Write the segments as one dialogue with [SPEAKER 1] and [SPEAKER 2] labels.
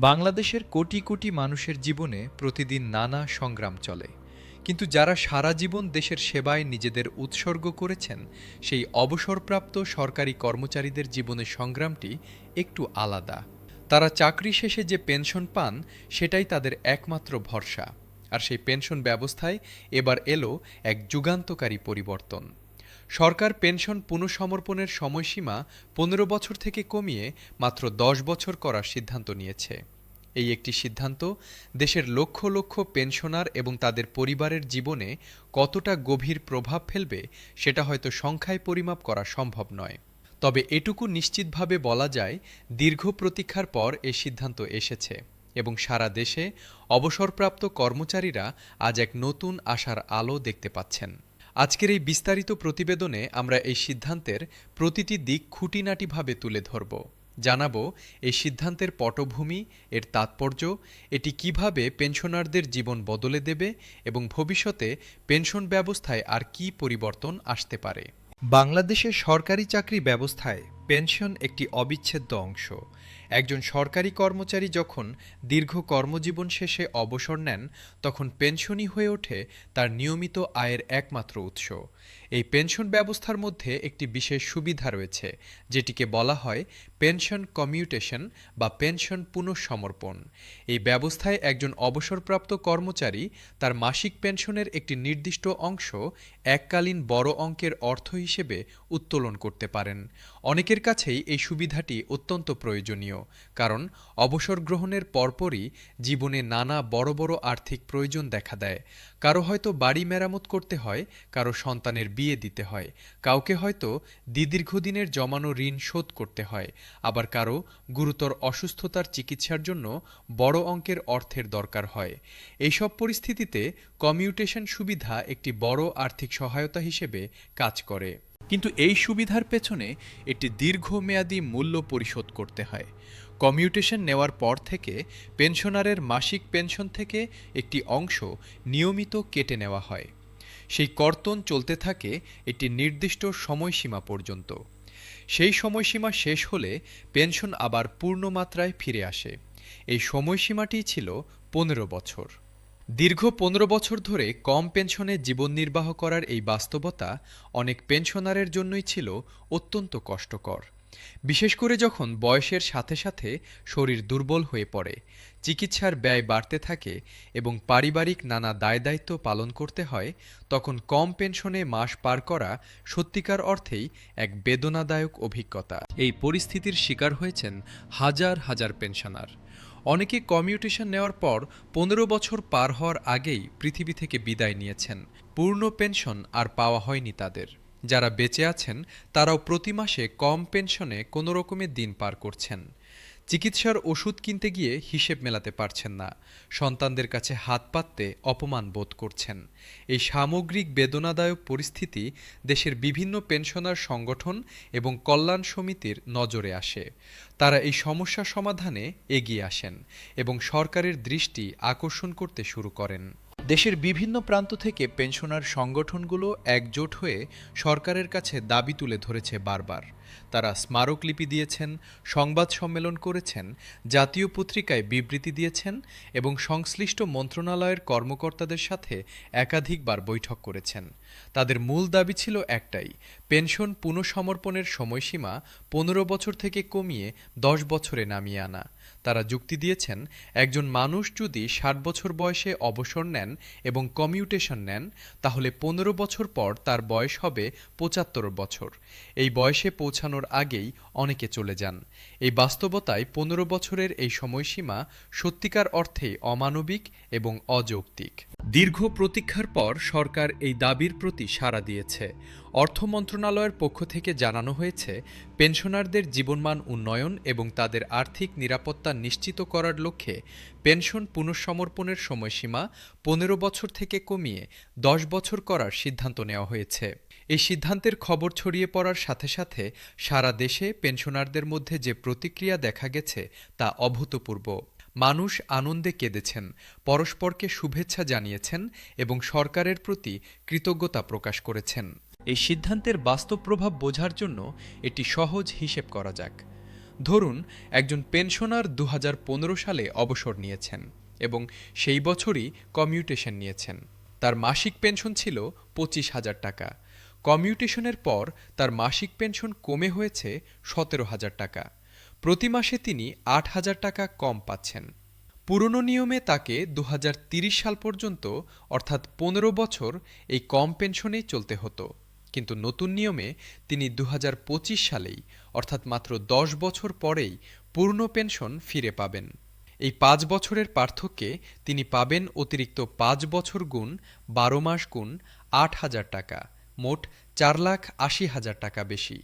[SPEAKER 1] বাংলাদেশের কোটি কোটি মানুষের জীবনে প্রতিদিন নানা সংগ্রাম চলে, কিন্তু যারা সারা জীবন দেশের সেবায় নিজেদের উৎসর্গ করেছেন সেই অবসরপ্রাপ্ত সরকারি কর্মচারীদের জীবনের সংগ্রামটি একটু আলাদা। তারা চাকরি শেষে যে পেনশন পান সেটাই তাদের একমাত্র ভরসা। আর সেই পেনশন ব্যবস্থায় এবার এলো এক যুগান্তকারী পরিবর্তন। সরকার পেনশন পুনঃসমর্পণের সময়সীমা ১৫ বছর থেকে কমিয়ে মাত্র ১০ বছর করার সিদ্ধান্ত নিয়েছে। এই একটি সিদ্ধান্ত দেশের লক্ষ লক্ষ পেনশনার এবং তাদের পরিবারের জীবনে কতটা গভীর প্রভাব ফেলবে সেটা হয়তো সংখ্যায় পরিমাপ করা সম্ভব নয়। তবে এটুকু নিশ্চিতভাবে বলা যায়, দীর্ঘ প্রতীক্ষার পর এই সিদ্ধান্ত এসেছে এবং সারা দেশে অবসরপ্রাপ্ত কর্মচারীরা আজ এক নতুন আশার আলো দেখতে পাচ্ছেন। আজকের এই বিস্তারিত প্রতিবেদনে আমরা এই সিদ্ধান্তের প্রতিটি দিক খুঁটিনাটিভাবে তুলে ধরব। জানাবো এই সিদ্ধান্তের পটভূমি, এর তাৎপর্য, এটি কিভাবে পেনশনারদের জীবন বদলে দেবে এবং ভবিষ্যতে পেনশন ব্যবস্থায় আর কী পরিবর্তন আসতে পারে। বাংলাদেশের সরকারি চাকরি ব্যবস্থায় পেনশন একটি অবিচ্ছেদ্য অংশ। একজন সরকারি কর্মচারী যখন দীর্ঘ কর্মজীবন শেষে অবসর নেন, তখন পেনশনই হয়ে ওঠে তার নিয়মিত আয়ের একমাত্র উৎস। এই পেনশন ব্যবস্থার মধ্যে একটি বিশেষ সুবিধা রয়েছে, যেটিকে বলা হয় পেনশন কমিউটেশন বা পেনশন পুনঃসমর্পণ। এই ব্যবস্থায় একজন অবসরপ্রাপ্ত কর্মচারী তার মাসিক পেনশনের একটি নির্দিষ্ট অংশ এককালীন বড় অঙ্কের অর্থ হিসেবে উত্তোলন করতে পারেন। অনেকের কাছেই এই সুবিধাটি অত্যন্ত প্রয়োজনীয়, কারণ অবসর গ্রহণের পরপরই জীবনে নানা বড় বড় আর্থিক প্রয়োজন দেখা দেয়। কারো হয়তো বাড়ি মেরামত করতে হয়, কারো সন্তানের বিয়ে দিতে হয়, কাউকে হয়তো দীর্ঘদিনের জমানো ঋণ শোধ করতে হয়, আবার কারো গুরুতর অসুস্থতার চিকিৎসার জন্য বড় অঙ্কের অর্থের দরকার হয়। এইসব পরিস্থিতিতে কমিউটেশন সুবিধা একটি বড় আর্থিক সহায়তা হিসেবে কাজ করে। কিন্তু এই সুবিধার পেছনে একটি দীর্ঘমেয়াদী মূল্য পরিশোধ করতে হয়। কমিউটেশন নেওয়ার পর থেকে পেনশনারের মাসিক পেনশন থেকে একটি অংশ নিয়মিত কেটে নেওয়া হয়। সেই কর্তন চলতে থাকে একটি নির্দিষ্ট সময়সীমা পর্যন্ত। সেই সময়সীমা শেষ হলে পেনশন আবার পূর্ণমাত্রায় ফিরে আসে। এই সময়সীমাটিই ছিল ১৫ বছর। দীর্ঘ ১৫ বছর ধরে কম পেনশনে জীবন নির্বাহ করার এই বাস্তবতা অনেক পেনশনারের জন্যই ছিল অত্যন্ত কষ্টকর। বিশেষ করে যখন বয়সের সাথে সাথে শরীর দুর্বল হয়ে পড়ে, চিকিৎসার ব্যয় বাড়তে থাকে এবং পারিবারিক নানা দায়দায়িত্ব পালন করতে হয়, তখন কম পেনশনে মাস পার করা সত্যিকার অর্থেই এক বেদনাদায়ক অভিজ্ঞতা। এই পরিস্থিতির শিকার হয়েছেন হাজার হাজার পেনশনার। অনেকে কমিউটেশন নেওয়ার পর ১৫ বছর পার হওয়ার আগেই পৃথিবী থেকে বিদায় নিয়েছেন। পূর্ণ পেনশন আর পাওয়া হয়নি তাদের। যারা বেঁচে আছেন তারাও প্রতি মাসে কম পেনশনে কোনো রকমে দিন পার করছেন। চিকিৎসার ওষুধ কিনতে গিয়ে হিসেব মেলাতে পারছেন না, সন্তানদের কাছে হাত পাততে অপমান বোধ করছেন। এই সামগ্রিক বেদনাদায়ক পরিস্থিতি দেশের বিভিন্ন পেনশনার সংগঠন এবং কল্যাণ সমিতির নজরে আসে। তারা এই সমস্যা সমাধানে এগিয়ে আসেন এবং সরকারের দৃষ্টি আকর্ষণ করতে শুরু করেন। দেশের বিভিন্ন প্রান্ত থেকে পেনশনার সংগঠনগুলো একজোট হয়ে সরকারের কাছে দাবি তুলে ধরেছে বারবার। তারা স্মারকলিপি দিয়েছেন, সংবাদ সম্মেলন করেছেন, জাতীয় পত্রিকায় বিবৃতি দিয়েছেন এবং সংশ্লিষ্ট মন্ত্রণালয়ের কর্মকর্তাদের সাথে একাধিকবার বৈঠক করেছেন। তাদের মূল দাবি ছিল একটাই, পেনশন পুনঃসমর্পণের সময়সীমা ১৫ বছর থেকে কমিয়ে ১০ বছরে নামিয়ে আনা। তারা যুক্তি দিয়েছেন, একজন মানুষ যদি ৬০ বছর বয়সে অবসর নেন এবং কমিউটেশন নেন, তাহলে ১৫ বছর পর তার বয়স হবে ৭৫ বছর। এই বয়সে পৌঁছানোর আগেই অনেকে চলে যান। এই বাস্তবতায় ১৫ বছরের এই সময়সীমা সত্যিকার অর্থেই অমানবিক এবং অযৌক্তিক। দীর্ঘ প্রতীক্ষার পর সরকার এই দাবির প্রতি সাড়া দিয়েছে। অর্থ মন্ত্রণালয়ের পক্ষ থেকে জানানো হয়েছে, পেনশনারদের জীবনমান উন্নয়ন এবং তাদের আর্থিক নিরাপত্তা নিশ্চিত করার লক্ষ্যে পেনশন পুনঃসমর্পণের সময়সীমা ১৫ বছর থেকে কমিয়ে ১০ বছর করার সিদ্ধান্ত নেওয়া হয়েছে। এই সিদ্ধান্তের খবর ছড়িয়ে পড়ার সাথে সাথে সারা দেশে পেনশনারদের মধ্যে যে প্রতিক্রিয়া দেখা গেছে তা অভূতপূর্ব। মানুষ আনন্দে কেঁদেছেন, পরস্পরকে শুভেচ্ছা জানিয়েছেন এবং সরকারের প্রতি কৃতজ্ঞতা প্রকাশ করেছেন। এই সিদ্ধান্তের বাস্তব প্রভাব বোঝার জন্য একটি সহজ হিসেব করা যাক। ধরুন একজন পেনশনার ২০১৫ সালে অবসর নিয়েছেন এবং সেই বছরই কমিউটেশন নিয়েছেন। তার মাসিক পেনশন ছিল ২৫,০০০ টাকা। কমিউটেশনের পর তার মাসিক পেনশন কমে হয়েছে ১৭,০০০ টাকা। প্রতি মাসে তিনি ৮,০০০ টাকা কম পাচ্ছেন। পুরনো নিয়মে তাকে ২০৩০ সাল পর্যন্ত অর্থাৎ ১৫ বছর এই কম পেনশনেই চলতে হতো, কিন্তু নতুন নিয়মে তিনি ২০২৫ সালেই অর্থাৎ মাত্র ১০ বছর পরেই পূর্ণ পেনশন ফিরে পাবেন। এই ৫ বছরের পার্থক্যে তিনি পাবেন অতিরিক্ত ৫ বছর গুণ ১২ মাস গুণ ৮,০০০ টাকা, মোট ৪,৮০,০০০ টাকা বেশি।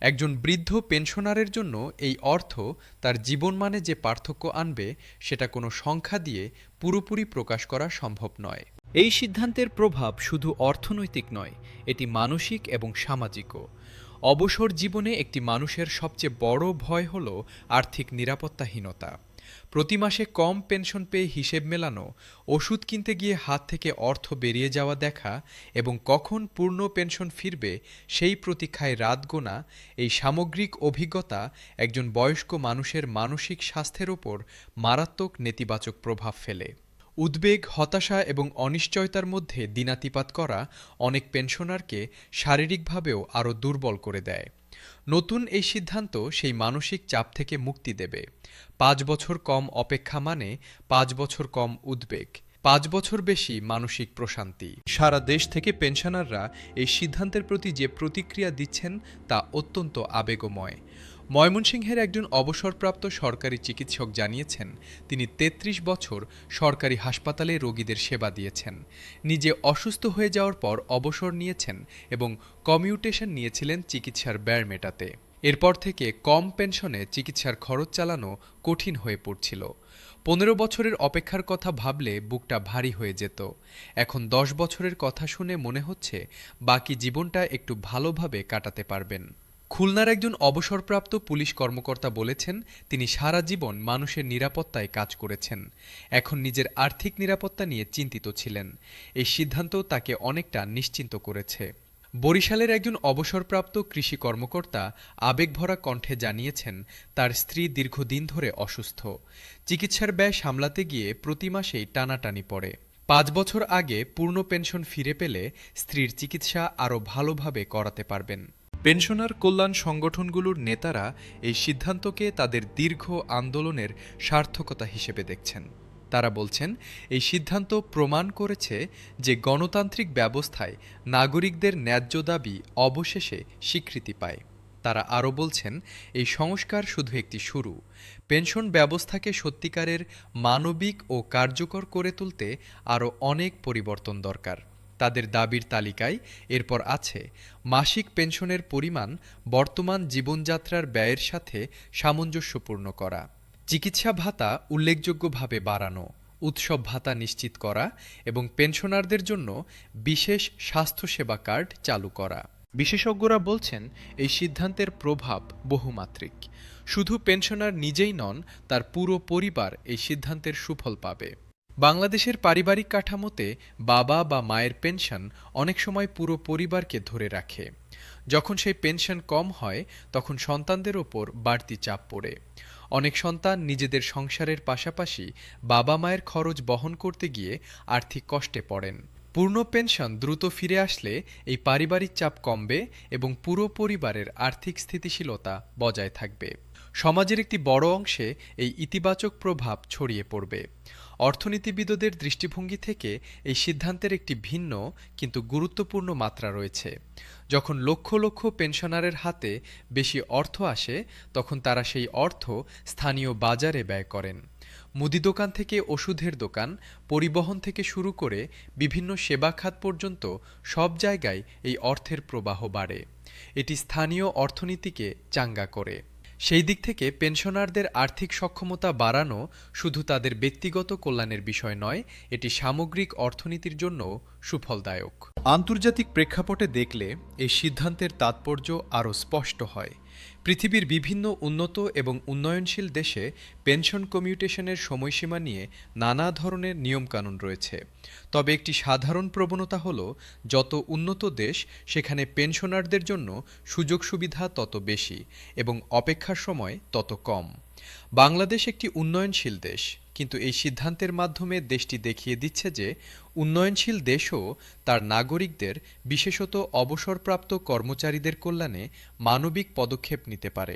[SPEAKER 1] একজন বৃদ্ধ পেনশনারের জন্য এই অর্থ তার জীবনমানে যে পার্থক্য আনবে সেটা কোনো সংখ্যা দিয়ে পুরোপুরি প্রকাশ করা সম্ভব নয়। এই সিদ্ধান্তের প্রভাব শুধু অর্থনৈতিক নয়, এটি মানসিক এবং সামাজিকও। অবসর জীবনে একটি মানুষের সবচেয়ে বড় ভয় হল আর্থিক নিরাপত্তাহীনতা। প্রতি মাসে কম পেনশন পেয়ে হিসেব মেলানো, ওষুধ কিনতে গিয়ে হাত থেকে অর্থ বেরিয়ে যাওয়া দেখা এবং কখন পূর্ণ পেনশন ফিরবে সেই প্রতীক্ষায় রাত গোনা, এই সামগ্রিক অভিজ্ঞতা একজন বয়স্ক মানুষের মানসিক স্বাস্থ্যের ওপর মারাত্মক নেতিবাচক প্রভাব ফেলে। উদ্বেগ, হতাশা এবং অনিশ্চয়তার মধ্যে দিনাতিপাত করা অনেক পেনশনারকে শারীরিকভাবেও আরও দুর্বল করে দেয়। নতুন এই সিদ্ধান্ত সেই মানসিক চাপ থেকে মুক্তি দেবে। ৫ বছর কম অপেক্ষা মানে ৫ বছর কম উদ্বেগ, ৫ বছর বেশি মানসিক প্রশান্তি। সারা দেশ থেকে পেনশনাররা এই সিদ্ধান্তের প্রতি যে প্রতিক্রিয়া দিচ্ছেন তা অত্যন্ত আবেগময়। ময়মনসিংহের একজন অবসরপ্রাপ্ত সরকারি চিকিৎসক জানিয়েছেন, তিনি ৩৩ বছর সরকারি হাসপাতালে রোগীদের সেবা দিয়েছেন। নিজে অসুস্থ হয়ে যাওয়ার পর অবসর নিয়েছেন এবং কমিউটেশন নিয়েছিলেন চিকিৎসার ব্যয় মেটাতে। এরপর থেকে কম পেনশনে চিকিৎসার খরচ চালানো কঠিন হয়ে পড়ছিল। ১৫ বছরের অপেক্ষার কথা ভাবলে বুকটা ভারী হয়ে যেত। এখন ১০ বছরের কথা শুনে মনে হচ্ছে বাকি জীবনটা একটু ভালোভাবে কাটাতে পারবেন। খুলনার একজন অবসরপ্রাপ্ত পুলিশ কর্মকর্তা বলেছেন, তিনি সারা জীবন মানুষের নিরাপত্তায় কাজ করেছেন। এখন নিজের আর্থিক নিরাপত্তা নিয়ে চিন্তিত ছিলেন। এই সিদ্ধান্ত তাকে অনেকটা নিশ্চিন্ত করেছে। বরিশালের একজন অবসরপ্রাপ্ত কৃষি কর্মকর্তা আবেগভরা কণ্ঠে জানিয়েছেন, তার স্ত্রী দীর্ঘদিন ধরে অসুস্থ। চিকিৎসার ব্যয় সামলাতে গিয়ে প্রতি মাসেই টানাটানি পড়ে। ৫ বছর আগে পূর্ণ পেনশন ফিরে পেলে স্ত্রীর চিকিৎসা আরও ভালোভাবে করাতে পারবেন। পেনশনার কল্যাণ সংগঠনগুলোর নেতারা এই সিদ্ধান্তকে তাদের দীর্ঘ আন্দোলনের সার্থকতা হিসেবে দেখছেন। তারা বলছেন, এই সিদ্ধান্ত প্রমাণ করেছে যে গণতান্ত্রিক ব্যবস্থায় নাগরিকদের ন্যায্য দাবি অবশেষে স্বীকৃতি পায়। তারা আরও বলছেন, এই সংস্কার শুধু একটি শুরু। পেনশন ব্যবস্থাকে সত্যিকারের মানবিক ও কার্যকর করে তুলতে আরও অনেক পরিবর্তন দরকার। তাদের দাবির তালিকায় এরপর আছে মাসিক পেনশনের পরিমাণ বর্তমান জীবনযাত্রার ব্যয়ের সাথে সামঞ্জস্যপূর্ণ করা, চিকিৎসা ভাতা উল্লেখযোগ্যভাবে বাড়ানো, উৎসব ভাতা নিশ্চিত করা এবং পেনশনারদের জন্য বিশেষ স্বাস্থ্যসেবা কার্ড চালু করা। বিশেষজ্ঞরা বলছেন, এই সিদ্ধান্তের প্রভাব বহুমাত্রিক। শুধু পেনশনার নিজেই নন, তার পুরো পরিবার এই সিদ্ধান্তের সুফল পাবে। বাংলাদেশের পারিবারিক কাঠামোতে বাবা বা মায়ের পেনশন অনেক সময় পুরো পরিবারকে ধরে রাখে। যখন সেই পেনশন কম হয় তখন সন্তানদের ওপর বাড়তি চাপ পড়ে। অনেক সন্তান নিজেদের সংসারের পাশাপাশি বাবা মায়ের খরচ বহন করতে গিয়ে আর্থিক কষ্টে পড়েন। পূর্ণ পেনশন দ্রুত ফিরে আসলে এই পারিবারিক চাপ কমবে এবং পুরো পরিবারের আর্থিক স্থিতিশীলতা বজায় থাকবে। সমাজের একটি বড় অংশে এই ইতিবাচক প্রভাব ছড়িয়ে পড়বে। অর্থনীতিবিদদের দৃষ্টিভঙ্গি থেকে এই সিদ্ধান্তের একটি ভিন্ন কিন্তু গুরুত্বপূর্ণ মাত্রা রয়েছে। যখন লক্ষ লক্ষ পেনশনারের হাতে বেশি অর্থ আসে, তখন তারা সেই অর্থ স্থানীয় বাজারে ব্যয় করেন। মুদি দোকান থেকে ওষুধের দোকান, পরিবহন থেকে শুরু করে বিভিন্ন সেবা খাত পর্যন্ত সব জায়গায় এই অর্থের প্রবাহ বাড়ে। এটি স্থানীয় অর্থনীতিকে চাঙ্গা করে। সেই দিক থেকে পেনশনারদের আর্থিক সক্ষমতা বাড়ানো শুধু তাদের ব্যক্তিগত কল্যাণের বিষয় নয়, এটি সামগ্রিক অর্থনীতির জন্য সুফলদায়ক। আন্তর্জাতিক প্রেক্ষাপটে দেখলে এই সিদ্ধান্তের তাৎপর্য আরও স্পষ্ট হয়। পৃথিবীর বিভিন্ন উন্নত এবং উন্নয়নশীল দেশে পেনশন কমিউটেশনের সময়সীমা নিয়ে নানা ধরনের নিয়মকানুন রয়েছে। তবে একটি সাধারণ প্রবণতা হল, যত উন্নত দেশ সেখানে পেনশনারদের জন্য সুযোগ সুবিধা তত বেশি এবং অপেক্ষার সময় তত কম। বাংলাদেশ একটি উন্নয়নশীল দেশ, কিন্তু এই সিদ্ধান্তের মাধ্যমে দেশটি দেখিয়ে দিচ্ছে যে উন্নয়নশীল দেশও তার নাগরিকদের, বিশেষত অবসরপ্রাপ্ত কর্মচারীদের কল্যাণে মানবিক পদক্ষেপ নিতে পারে।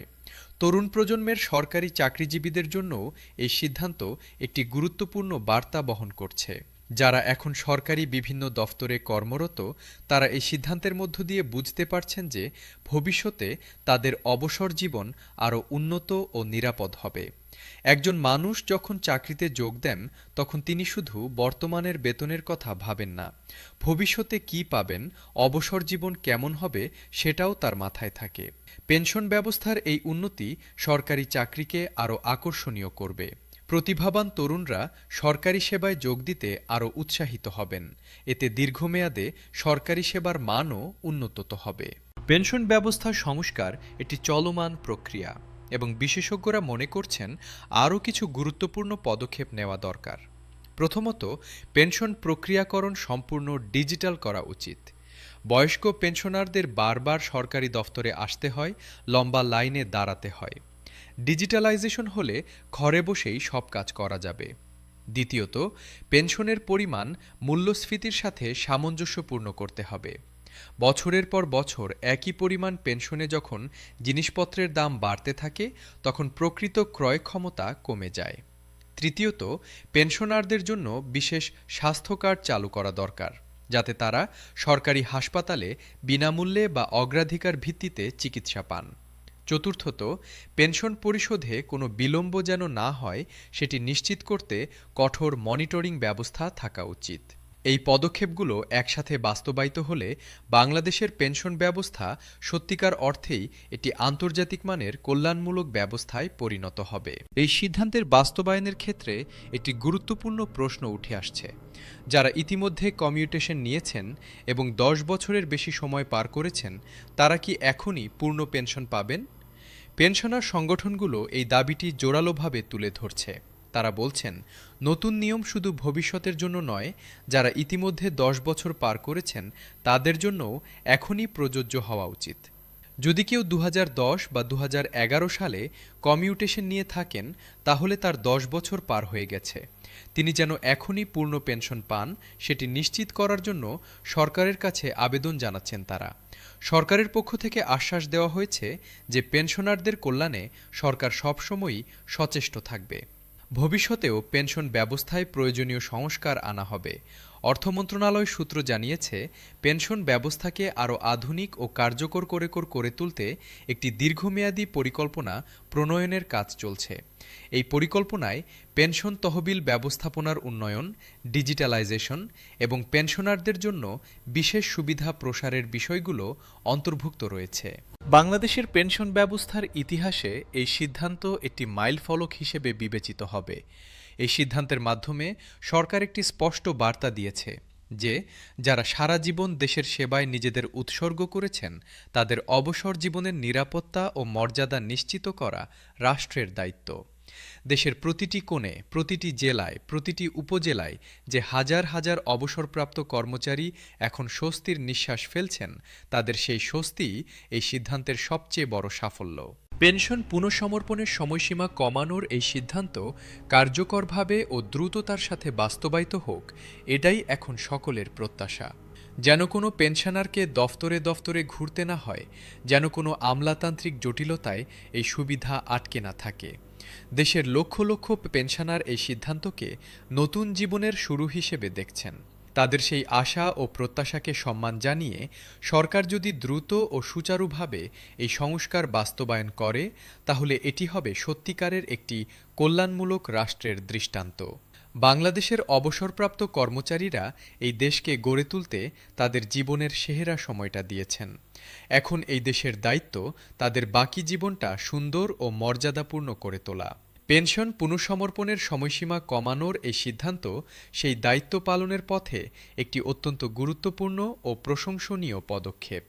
[SPEAKER 1] তরুণ প্রজন্মের সরকারি চাকরিজীবীদের জন্যও এই সিদ্ধান্ত একটি গুরুত্বপূর্ণ বার্তা বহন করছে। যারা এখন সরকারি বিভিন্ন দফতরে কর্মরত, তারা এই সিদ্ধান্তের মধ্য দিয়ে বুঝতে পারছেন যে ভবিষ্যতে তাদের অবসর জীবন আরও উন্নত ও নিরাপদ হবে। একজন মানুষ যখন চাকরিতে যোগ দেন, তখন তিনি শুধু বর্তমানের বেতনের কথা ভাবেন না, ভবিষ্যতে কি পাবেন, অবসর জীবন কেমন হবে সেটাও তার মাথায় থাকে। পেনশন ব্যবস্থার এই উন্নতি সরকারি চাকরিকে আরও আকর্ষণীয় করবে। প্রতিভাবান তরুণরা সরকারি সেবায় যোগ দিতে আরও উৎসাহিত হবেন। এতে দীর্ঘমেয়াদে সরকারি সেবার মানও উন্নত হবে। পেনশন ব্যবস্থা সংস্কার একটি চলমান প্রক্রিয়া এবং বিশেষজ্ঞরা মনে করছেন আরও কিছু গুরুত্বপূর্ণ পদক্ষেপ নেওয়া দরকার। প্রথমত, পেনশন প্রক্রিয়াকরণ সম্পূর্ণ ডিজিটাল করা উচিত। বয়স্ক পেনশনারদের বারবার সরকারি দফতরে আসতে হয়, লম্বা লাইনে দাঁড়াতে হয়। ডিজিটালাইজেশন হলে ঘরে বসেই সব কাজ করা যাবে। দ্বিতীয়ত, পেনশনের পরিমাণ মূল্যস্ফীতির সাথে সামঞ্জস্যপূর্ণ করতে হবে। বছরের পর বছর একই পরিমাণ পেনশনে যখন জিনিসপত্রের দাম বাড়তে থাকে, তখন প্রকৃত ক্রয় ক্ষমতা কমে যায়। তৃতীয়ত, পেনশনারদের জন্য বিশেষ স্বাস্থ্য কার্ড চালু করা দরকার, যাতে তারা সরকারি হাসপাতালে বিনামূল্যে বা অগ্রাধিকার ভিত্তিতে চিকিৎসা পান। চতুর্থত, পেনশন পরিশোধে কোনো বিলম্ব যেন না হয় সেটি নিশ্চিত করতে কঠোর মনিটরিং ব্যবস্থা থাকা উচিত। এই পদক্ষেপগুলো একসাথে বাস্তবায়িত হলে বাংলাদেশের পেনশন ব্যবস্থা সত্যিকার অর্থেই একটি আন্তর্জাতিক মানের কল্যাণমূলক ব্যবস্থায় পরিণত হবে। এই সিদ্ধান্তের বাস্তবায়নের ক্ষেত্রে একটি গুরুত্বপূর্ণ প্রশ্ন উঠে আসছে। যারা ইতিমধ্যে কমিউটেশন নিয়েছেন এবং 10 বছরের বেশি সময় পার করেছেন, তারা কি এখনই পূর্ণ পেনশন পাবেন? পেনশনার সংগঠনগুলো এই দাবিটি জোরালোভাবে তুলে ধরছে। তারা বলছেন, নতুন নিয়ম শুধু ভবিষ্যতের জন্য নয়, যারা ইতিমধ্যে 10 বছর পার করেছেন তাদের জন্যও এখনই প্রযোজ্য হওয়া উচিত। যদি কেউ 2010 বা 2011 সালে কমিউটেশন নিয়ে থাকেন, তাহলে তার 10 বছর পার হয়ে গেছে। তিনি যেন এখনই পূর্ণ পেনশন পান সেটি নিশ্চিত করার জন্য সরকারের কাছে আবেদন জানাচ্ছেন তারা। সরকারের পক্ষ থেকে আশ্বাস দেওয়া হয়েছে যে পেনশনারদের কল্যাণে সরকার সবসময়ই সচেষ্ট থাকবে। ভবিষ্যতেও পেনশন ব্যবস্থায় প্রয়োজনীয় সংস্কার আনা হবে। অর্থ মন্ত্রণালয় সূত্র জানিয়েছে, পেনশন ব্যবস্থাকে আরও আধুনিক ও কার্যকর করে তুলতে একটি দীর্ঘমেয়াদী পরিকল্পনা প্রণয়নের কাজ চলছে। এই পরিকল্পনায় পেনশন তহবিল ব্যবস্থাপনার উন্নয়ন, ডিজিটালাইজেশন এবং পেনশনারদের জন্য বিশেষ সুবিধা প্রসারের বিষয়গুলো অন্তর্ভুক্ত রয়েছে। বাংলাদেশের পেনশন ব্যবস্থার ইতিহাসে এই সিদ্ধান্ত একটি মাইলফলক হিসেবে বিবেচিত হবে। এই সিদ্ধান্তের মাধ্যমে সরকার একটি স্পষ্ট বার্তা দিয়েছে যে যারা সারা জীবন দেশের সেবায় নিজেদের উৎসর্গ করেছেন, তাদের অবসর জীবনের নিরাপত্তা ও মর্যাদা নিশ্চিত করা রাষ্ট্রের দায়িত্ব। দেশের প্রতিটি কোণে, প্রতিটি জেলায়, প্রতিটি উপজেলায় যে হাজার হাজার অবসরপ্রাপ্ত কর্মচারী এখন স্বস্তির নিঃশ্বাস ফেলছেন, তাদের সেই স্বস্তিই এই সিদ্ধান্তের সবচেয়ে বড় সাফল্য। পেনশন পুনঃসমর্পণের সময়সীমা কমানোর এই সিদ্ধান্ত কার্যকরভাবে ও দ্রুততার সাথে বাস্তবায়িত হোক, এটাই এখন সকলের প্রত্যাশা। যেন কোনো পেনশনারকে দফতরে দফতরে ঘুরতে না হয়, যেন কোনো আমলাতান্ত্রিক জটিলতায় এই সুবিধা আটকে না থাকে। দেশের লক্ষ লক্ষ পেনশনার এই সিদ্ধান্তকে নতুন জীবনের শুরু হিসেবে দেখছেন। তাদের সেই আশা ও প্রত্যাশাকে সম্মান জানিয়ে সরকার যদি দ্রুত ও সুচারুভাবে এই সংস্কার বাস্তবায়ন করে, তাহলে এটি হবে সত্যিকারের একটি কল্যাণমূলক রাষ্ট্রের দৃষ্টান্ত। বাংলাদেশের অবসরপ্রাপ্ত কর্মচারীরা এই দেশকে গড়ে তুলতে তাদের জীবনের সেরা সময়টা দিয়েছেন। এখন এই দেশের দায়িত্ব তাদের বাকি জীবনটা সুন্দর ও মর্যাদাপূর্ণ করে তোলা। পেনশন পুনঃসমর্পণের সময়সীমা কমানোর এই সিদ্ধান্ত সেই দায়িত্ব পালনের পথে একটি অত্যন্ত গুরুত্বপূর্ণ ও প্রশংসনীয় পদক্ষেপ।